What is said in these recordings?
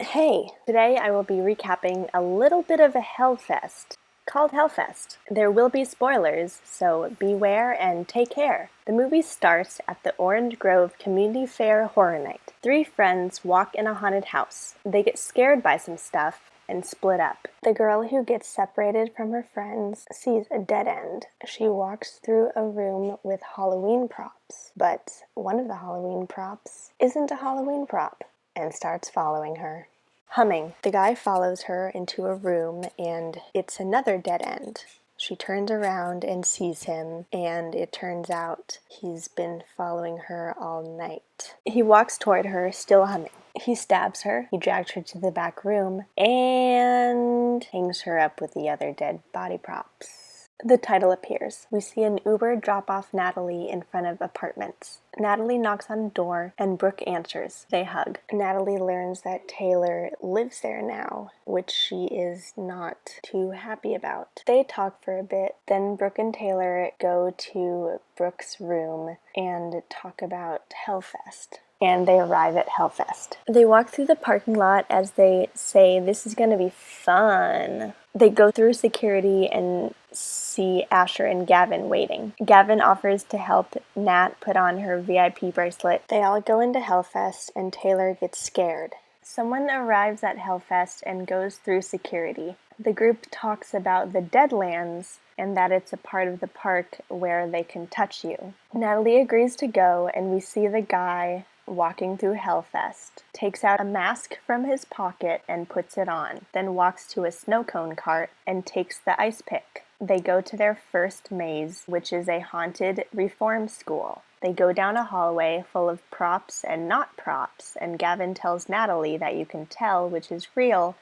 Hey, today I will be recapping a little bit of a Hellfest called Hellfest. There will be spoilers, so beware and take care. The movie starts at the Orange Grove Community Fair Horror Night. Three friends walk in a haunted house. They get scared by some stuff and split up. The girl who gets separated from her friends sees a dead end. She walks through a room with Halloween props, but one of the Halloween props isn't a Halloween prop and starts following her. Humming. The guy follows her into a room and it's another dead end. She turns around and sees him, and it turns out he's been following her all night. He walks toward her, still humming. He stabs her, he drags her to the back room, and hangs her up with the other dead body props. The title appears. We see an Uber drop off Natalie in front of apartments. Natalie knocks on the door and Brooke answers. They hug. Natalie learns that Taylor lives there now, which she is not too happy about. They talk for a bit, then Brooke and Taylor go to Brooke's room and talk about Hellfest. And they arrive at Hellfest. They walk through the parking lot as they say, "This is gonna be fun." They go through security and see Asher and Gavin waiting. Gavin offers to help Nat put on her VIP bracelet. They all go into Hellfest and Taylor gets scared. Someone arrives at Hellfest and goes through security. The group talks about the Deadlands and that it's a part of the park where they can touch you. Natalie agrees to go, and we see the guy walking through Hellfest, takes out a mask from his pocket and puts it on, then walks to a snow cone cart and takes the ice pick. They go to their first maze, which is a haunted reform school. They go down a hallway full of props and not props, and Gavin tells Natalie that you can tell which is real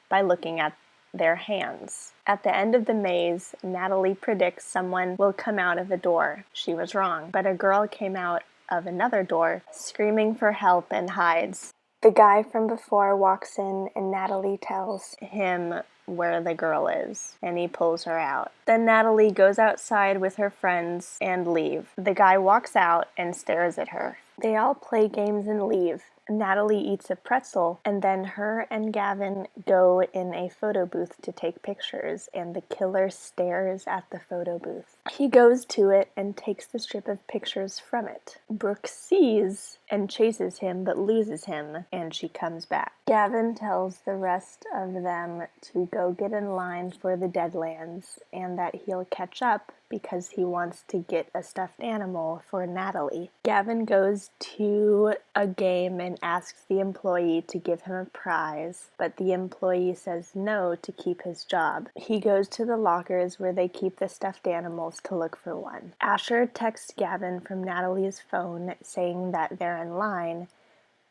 by looking at their hands. At the end of the maze, Natalie predicts someone will come out of a door. She was wrong, but a girl came out of another door, screaming for help, and hides. The guy from before walks in and Natalie tells him where the girl is, and he pulls her out. Then Natalie goes outside with her friends and leave. The guy walks out and stares at her. They all play games and leave. Natalie eats a pretzel, and then her and Gavin go in a photo booth to take pictures, and the killer stares at the photo booth. He goes to it and takes the strip of pictures from it. Brooke sees and chases him but loses him, and she comes back. Gavin tells the rest of them to go get in line for the Deadlands and that he'll catch up because he wants to get a stuffed animal for Natalie. Gavin goes to a game and asks the employee to give him a prize, but the employee says no to keep his job. He goes to the lockers where they keep the stuffed animals to look for one. Asher texts Gavin from Natalie's phone saying that they're in line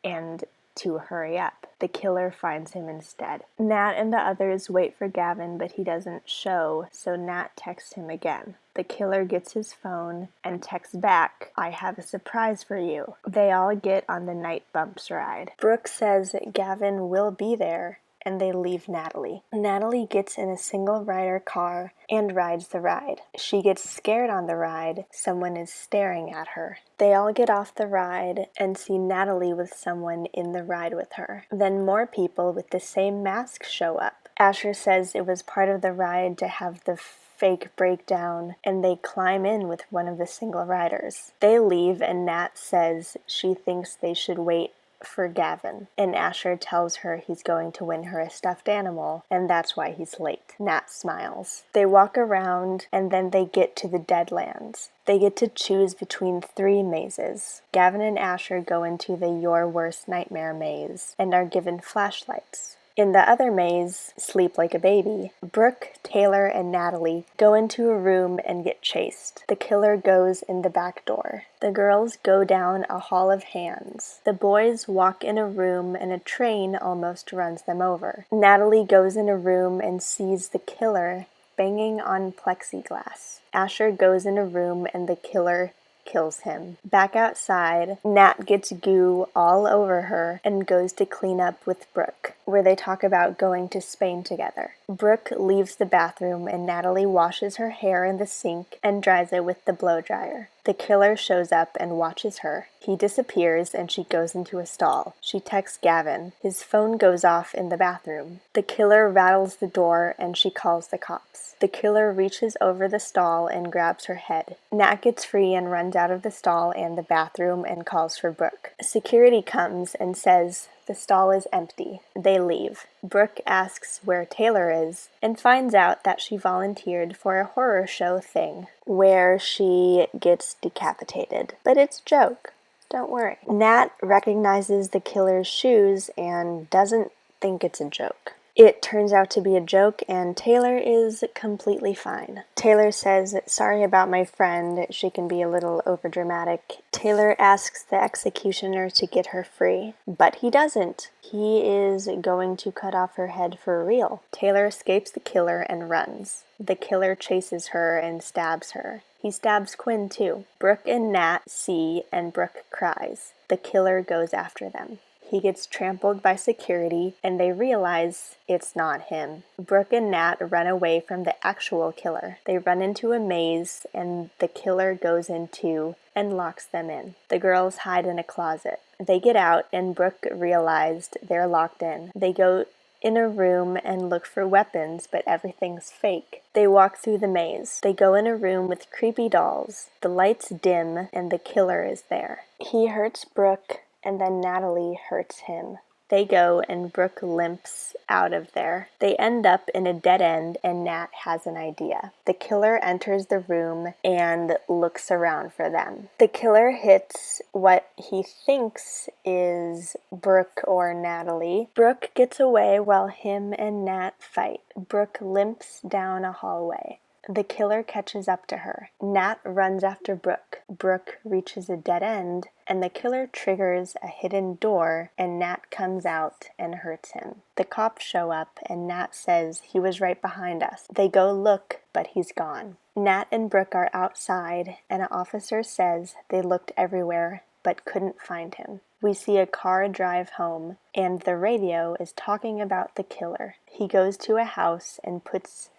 and to hurry up. The killer finds him instead. Nat and the others wait for Gavin, but he doesn't show, so Nat texts him again. The killer gets his phone and texts back, "I have a surprise for you." They all get on the Night Bumps ride. Brooke says Gavin will be there, and they leave Natalie. Natalie gets in a single-rider car and rides the ride. She gets scared on the ride. Someone is staring at her. They all get off the ride and see Natalie with someone in the ride with her. Then more people with the same mask show up. Asher says it was part of the ride to have the fake breakdown, and they climb in with one of the single riders. They leave, and Nat says she thinks they should wait for Gavin, and Asher tells her he's going to win her a stuffed animal, and that's why he's late. Nat smiles. They walk around, and then they get to the Deadlands. They get to choose between 3 mazes. Gavin and Asher go into the Your Worst Nightmare maze, and are given flashlights. In the other maze, Sleep Like a Baby, Brooke, Taylor, and Natalie go into a room and get chased. The killer goes in the back door. The girls go down a hall of hands. The boys walk in a room and a train almost runs them over. Natalie goes in a room and sees the killer banging on plexiglass. Asher goes in a room and the killer kills him. Back outside, Nat gets goo all over her and goes to clean up with Brooke. where they talk about going to Spain together. Brooke leaves the bathroom and Natalie washes her hair in the sink and dries it with the blow dryer. The killer shows up and watches her. He disappears and she goes into a stall. She texts Gavin. His phone goes off in the bathroom. The killer rattles the door and she calls the cops. The killer reaches over the stall and grabs her head. Nat gets free and runs out of the stall and the bathroom and calls for Brooke. Security comes and says the stall is empty. They leave. Brooke asks where Taylor is and finds out that she volunteered for a horror show thing where she gets decapitated. But it's a joke. Don't worry. Nat recognizes the killer's shoes and doesn't think it's a joke. It turns out to be a joke, and Taylor is completely fine. Taylor says, "Sorry about my friend, she can be a little overdramatic." Taylor asks the executioner to get her free, but he doesn't. He is going to cut off her head for real. Taylor escapes the killer and runs. The killer chases her and stabs her. He stabs Quinn too. Brooke and Nat see, and Brooke cries. The killer goes after them. He gets trampled by security, and they realize it's not him. Brooke and Nat run away from the actual killer. They run into a maze, and the killer goes into and locks them in. The girls hide in a closet. They get out, and Brooke realized they're locked in. They go in a room and look for weapons, but everything's fake. They walk through the maze. They go in a room with creepy dolls. The lights dim, and the killer is there. He hurts Brooke, and then Natalie hurts him. They go, and Brooke limps out of there. They end up in a dead end, and Nat has an idea. The killer enters the room and looks around for them. The killer hits what he thinks is Brooke or Natalie. Brooke gets away while him and Nat fight. Brooke limps down a hallway. The killer catches up to her. Nat runs after Brooke. Brooke reaches a dead end, and the killer triggers a hidden door, and Nat comes out and hurts him. The cops show up, and Nat says he was right behind us. They go look, but he's gone. Nat and Brooke are outside, and an officer says they looked everywhere, but couldn't find him. We see a car drive home, and the radio is talking about the killer. He goes to a house and puts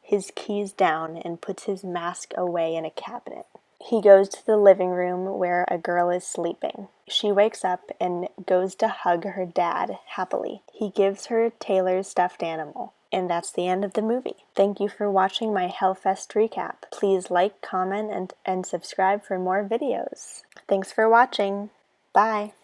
his keys down and puts his mask away in a cabinet. He goes to the living room where a girl is sleeping. She wakes up and goes to hug her dad happily. He gives her Taylor's stuffed animal. And that's the end of the movie. Thank you for watching my Hellfest recap. Please like, comment, and subscribe for more videos. Thanks for watching. Bye.